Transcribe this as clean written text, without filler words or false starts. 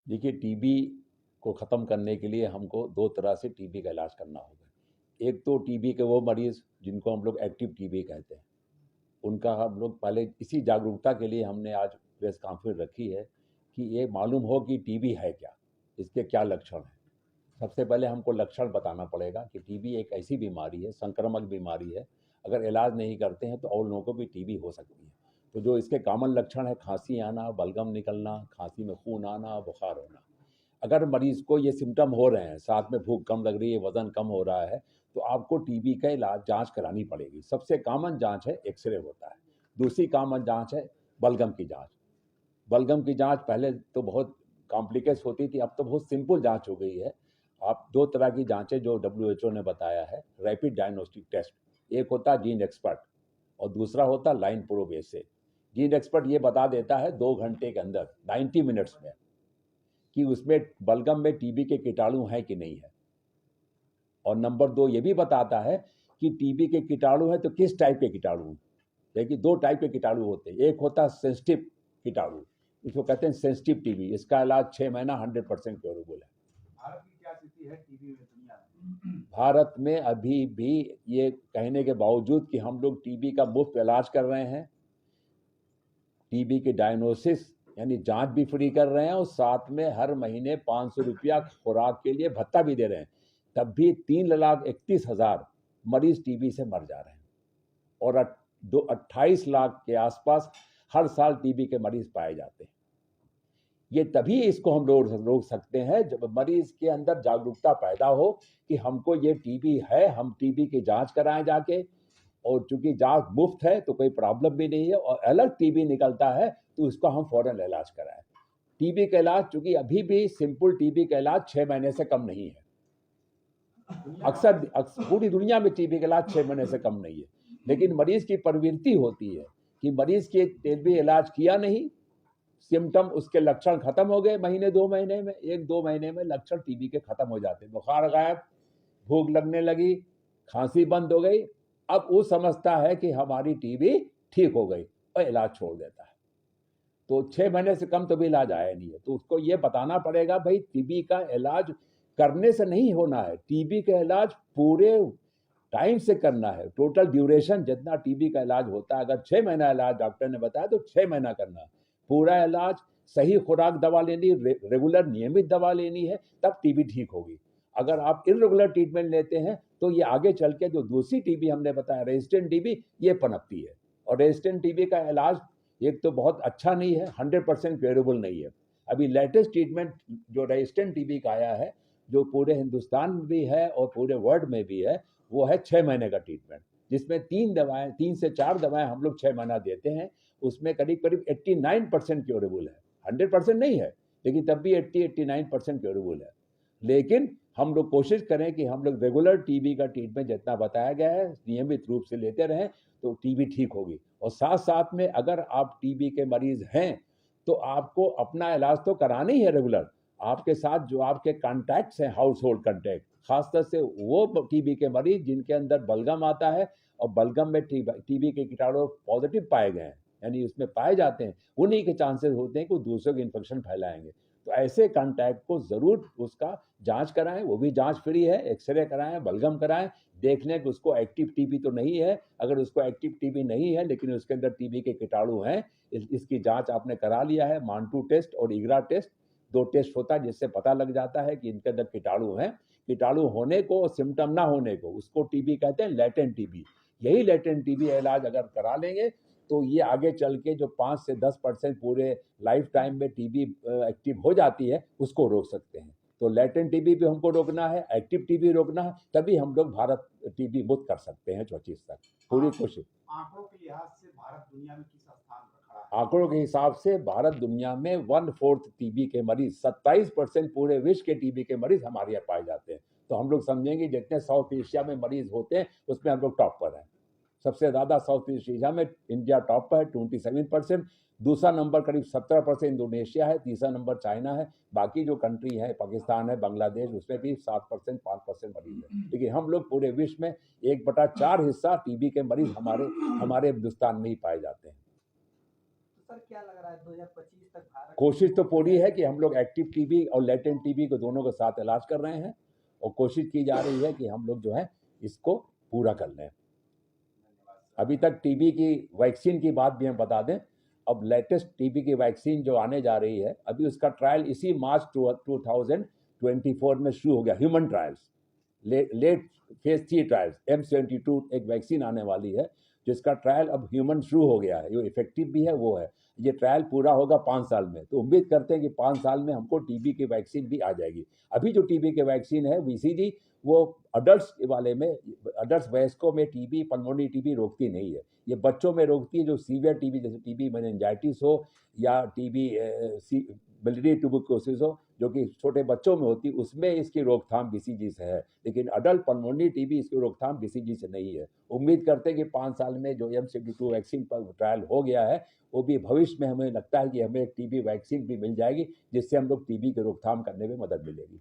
देखिए, टीबी को ख़त्म करने के लिए हमको दो तरह से टीबी का इलाज करना होगा। एक तो टीबी के वो मरीज़ जिनको हम लोग एक्टिव टीबी कहते हैं, उनका हम लोग पहले इसी जागरूकता के लिए हमने आज प्रेस कॉन्फ्रेंस रखी है कि ये मालूम हो कि टीबी है क्या, इसके क्या लक्षण हैं। सबसे पहले हमको लक्षण बताना पड़ेगा कि टीबी एक ऐसी बीमारी है, संक्रामक बीमारी है, अगर इलाज नहीं करते हैं तो और लोगों को भी टीबी हो सकती है। तो जो इसके कॉमन लक्षण है, खांसी आना, बलगम निकलना, खांसी में खून आना, बुखार होना। अगर मरीज को ये सिम्टम हो रहे हैं, साथ में भूख कम लग रही है, वजन कम हो रहा है, तो आपको टीबी का इलाज जांच करानी पड़ेगी। सबसे कॉमन जांच है एक्सरे होता है। दूसरी कॉमन जांच है बलगम की जांच। बलगम की जांच पहले तो बहुत कॉम्प्लिकेट होती थी, अब तो बहुत सिंपल जांच हो गई है। आप दो तरह की जांचें जो WHO ने बताया है, रैपिड डायग्नोस्टिक टेस्ट। एक होता है जीन एक्सपर्ट और दूसरा होता है लाइन प्रोब एसे। जीन एक्सपर्ट ये बता देता है 2 घंटे के अंदर 90 मिनट्स में कि उसमें बलगम में टीबी के कीटाणु हैं कि नहीं है। और नंबर 2 ये भी बताता है कि टीबी के कीटाणु है तो किस टाइप के कीटाणु। देखिए, 2 टाइप के कीटाणु होते हैं। एक होता है सेंसिटिव कीटाणु, इसको कहते हैं सेंसिटिव टीबी। इसका इलाज 6 महीना 100% क्योरेबल है। भारत की क्या स्थिति है टीबी में दुनिया में? भारत में अभी भी ये कहने के बावजूद कि हम लोग टीबी का मुफ्त इलाज कर रहे हैं, टीबी की डायग्नोसिस यानी जांच भी फ्री कर रहे हैं और साथ में हर महीने 500 रुपया खुराक के लिए भत्ता भी दे रहे हैं, तब भी 3,31,000 मरीज टीबी से मर जा रहे हैं और 28 लाख के आसपास हर साल टीबी के मरीज पाए जाते हैं। ये तभी इसको हम लोग रोक सकते हैं जब मरीज के अंदर जागरूकता पैदा हो कि हमको ये टीबी है, हम टीबी की जांच कराएं जाके। और चूंकि जांच मुफ्त है तो कोई प्रॉब्लम भी नहीं है, और अलग टीबी निकलता है तो उसका हम फौरन इलाज कराएं। टीबी का इलाज चूंकि अभी भी सिंपल टीबी का इलाज 6 महीने से कम नहीं है। अक्सर पूरी दुनिया में टीबी का इलाज 6 महीने से कम नहीं है, लेकिन मरीज की प्रवृत्ति होती है कि मरीज के टीबी इलाज किया नहीं, सिम्टम उसके लक्षण खत्म हो गए, महीने 2 महीने में, 1-2 महीने में लक्षण टीबी के खत्म हो जाते, बुखार गायब, भूख लगने लगी, खांसी बंद हो गई। अब वो समझता है कि हमारी टीबी ठीक हो गई और इलाज छोड़ देता है। तो 6 महीने से कम तो भी इलाज आया नहीं है। तो उसको ये बताना पड़ेगा, भाई टीबी का इलाज करने से नहीं होना है, टीबी का इलाज पूरे टाइम से करना है। टोटल ड्यूरेशन जितना टीबी का इलाज होता है, अगर 6 महीना इलाज डॉक्टर ने बताया तो 6 महीना करना है। पूरा इलाज, सही खुराक दवा लेनी, रेगुलर नियमित दवा लेनी है, तब टीबी ठीक होगी। अगर आप इरेगुलर ट्रीटमेंट लेते हैं तो ये आगे चल के जो दूसरी टीबी हमने बताया, रेजिस्टेंट टीबी, ये पनपती है। और रेजिस्टेंट टीबी का इलाज एक तो बहुत अच्छा नहीं है, 100% क्योरेबल नहीं है। अभी लेटेस्ट ट्रीटमेंट जो रेजिस्टेंट टीबी का आया है, जो पूरे हिंदुस्तान में भी है और पूरे वर्ल्ड में भी है, वो है 6 महीने का ट्रीटमेंट, जिसमें 3 से 4 दवाएं हम लोग 6 महीना देते हैं। उसमें करीब करीब 89% क्योरेबल है, 100% नहीं है, लेकिन तब भी 89% क्योरेबल है। लेकिन हम लोग कोशिश करें कि हम लोग रेगुलर टीबी का ट्रीटमेंट जितना बताया गया है नियमित रूप से लेते रहें, तो टीबी ठीक होगी। और साथ साथ में अगर आप टीबी के मरीज हैं तो आपको अपना इलाज तो कराना ही है रेगुलर। आपके साथ जो आपके कॉन्टैक्ट्स हैं, हाउस होल्ड कॉन्टैक्ट, खासतौर से वो टीबी के मरीज जिनके अंदर बलगम आता है और बलगम में टीबी के कीटाणु पॉजिटिव पाए गए हैं, यानी उसमें पाए जाते हैं, उन्हीं के चांसेस होते हैं कि दूसरों को इन्फेक्शन फैलाएंगे। तो ऐसे कॉन्टैक्ट को जरूर उसका जांच कराएं, वो भी जांच फ्री है, एक्सरे कराएं, बलगम कराएं, देख लें कि उसको एक्टिव टीबी तो नहीं है। अगर उसको एक्टिव टीबी नहीं है लेकिन उसके अंदर टीबी के कीटाणु हैं, इसकी जांच आपने करा लिया है, मांटू टेस्ट और इग्रा टेस्ट, 2 टेस्ट होता है जिससे पता लग जाता है कि इनके अंदर कीटाणु हैं। कीटाणु होने को और सिम्टम ना होने को, उसको टीबी कहते हैं, लेटेंट टीबी। यही लेटेंट टीबी इलाज अगर करा लेंगे तो ये आगे चल के जो 5 से 10% पूरे लाइफ टाइम में टीबी एक्टिव हो जाती है, उसको रोक सकते हैं। तो लेटेंट टीबी भी हमको रोकना है, एक्टिव टीबी रोकना है, तभी हम लोग भारत टीबी मुक्त कर सकते हैं 25 तक। पूरी कोशिश। आंकड़ों के लिहाज से भारत दुनिया में किस स्थान पर खड़ा है? आंकड़ों के हिसाब से भारत दुनिया में 1/4 टीबी के मरीज, 27% पूरे विश्व के टीबी के मरीज हमारे यहाँ पाए जाते हैं। तो हम लोग समझेंगे जितने साउथ एशिया में मरीज होते हैं उसमें हम लोग टॉप पर हैं। सबसे ज्यादा साउथ ईस्ट एशिया में इंडिया टॉप पर है, 27%। दूसरा नंबर करीब 17% इंडोनेशिया है, तीसरा नंबर चाइना है। बाकी जो कंट्री है, पाकिस्तान है, बांग्लादेश, उसमें भी 7% 5% मरीज है। लेकिन हम लोग पूरे विश्व में 1/4 हिस्सा टीबी के मरीज हमारे हिंदुस्तान में ही पाए जाते हैं। सर क्या लग रहा है 2025 तक भारत कोशिश तो पूरी है कि हम लोग एक्टिव टीबी और लेटेंट टीबी को दोनों के साथ इलाज कर रहे हैं और कोशिश की जा रही है कि हम लोग जो है इसको पूरा कर लें। अभी तक टीबी की वैक्सीन की बात भी हम बता दें, अब लेटेस्ट टीबी की वैक्सीन जो आने जा रही है अभी उसका ट्रायल इसी मार्च 2024 में शुरू हो गया, human trials, late phase 3 trials. M72 एक वैक्सीन आने वाली है जिसका ट्रायल अब ह्यूमन शुरू हो गया है, जो इफेक्टिव भी है वो है। ये ट्रायल पूरा होगा 5 साल में, तो उम्मीद करते हैं कि 5 साल में हमको टीबी की वैक्सीन भी आ जाएगी। अभी जो टीबी की वैक्सीन है बीसीजी वो अडल्ट वाले में, अडल्ट वयस्कों में टीबी, पल्मोनरी टीबी रोकती नहीं है, ये बच्चों में रोकती है। जो सीवियर टीबी जैसे टीबी मेनिंजाइटिस हो या टीबी बिलियरी ट्यूबरकुलोसिस हो जो कि छोटे बच्चों में होती है, उसमें इसकी रोकथाम बीसीजी से है, लेकिन अडल्ट पल्मोनरी टीबी इसकी रोकथाम बीसीजी से नहीं है। उम्मीद करते हैं कि 5 साल में जो M72 वैक्सीन पर ट्रायल हो गया है वो भी भविष्य में हमें लगता है कि हमें एक टीबी वैक्सीन भी मिल जाएगी जिससे हम लोग टीबी की रोकथाम करने में मदद मिलेगी।